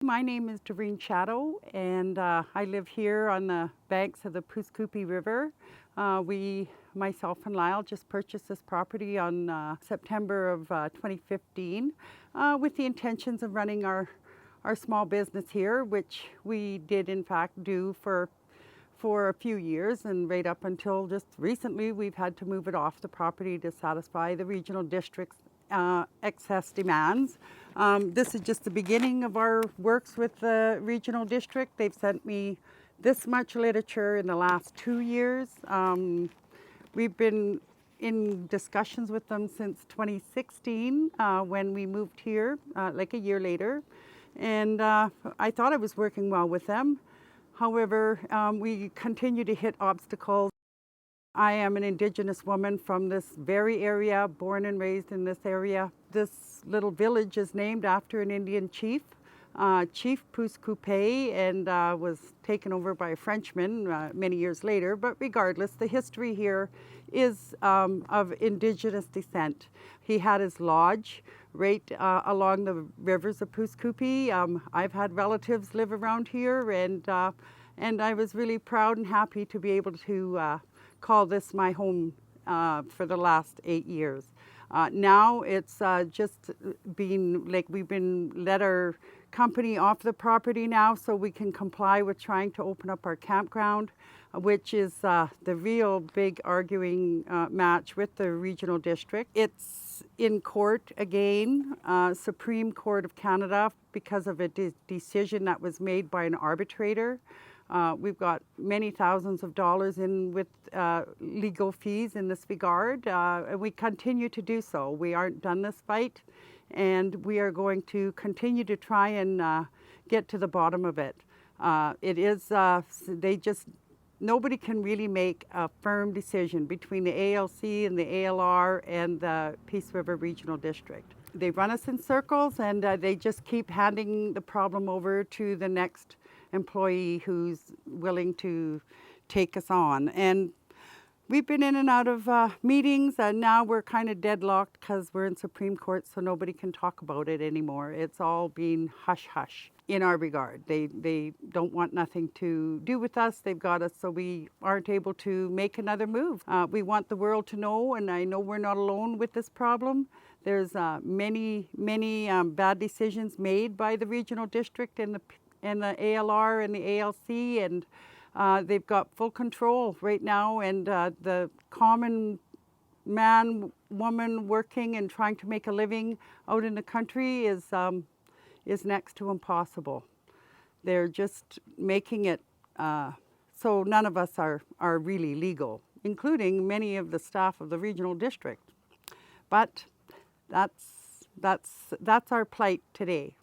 my name is Doreen Shadow, and I live here on the banks of the Pooskoopi River. Myself and Lyle, just purchased this property on September of 2015 with the intentions of running our small business here, which we did in fact do for a few years, and right up until just recently we've had to move it off the property to satisfy the regional district's excess demands. This is just the beginning of our works with the regional district. They've sent me this much literature in the last 2 years. We've been in discussions with them since 2016 when we moved here, like a year later. And I thought I was working well with them. However, we continue to hit obstacles. I am an Indigenous woman from this very area, born and raised in this area. This little village is named after an Indian chief, Chief Pooskoopi, and was taken over by a Frenchman many years later. But regardless, the history here is of Indigenous descent. He had his lodge right along the rivers of Pooskoopi. I've had relatives live around here, and I was really proud and happy to be able to call this my home for the last 8 years. Now it's just been like we've been let our company off the property now so we can comply with trying to open up our campground, which is the real big arguing match with the regional district. It's in court again, Supreme Court of Canada, because of a decision that was made by an arbitrator. We've got many thousands of dollars in with legal fees in this regard, and we continue to do so. We aren't done this fight, and we are going to continue to try and get to the bottom of it. Nobody can really make a firm decision between the ALC and the ALR and the Peace River Regional District. They run us in circles, and they just keep handing the problem over to the next employee who's willing to take us on. And we've been in and out of meetings, and now we're kind of deadlocked because we're in Supreme Court, so nobody can talk about it anymore. It's all being hush-hush in our regard. They don't want nothing to do with us. They've got us so we aren't able to make another move. We want the world to know, and I know we're not alone with this problem. There's many bad decisions made by the regional district and the ALR and the ALC, and they've got full control right now, and the common man, woman working and trying to make a living out in the country is next to impossible. They're just making it so none of us are really legal, including many of the staff of the regional district. But that's our plight today.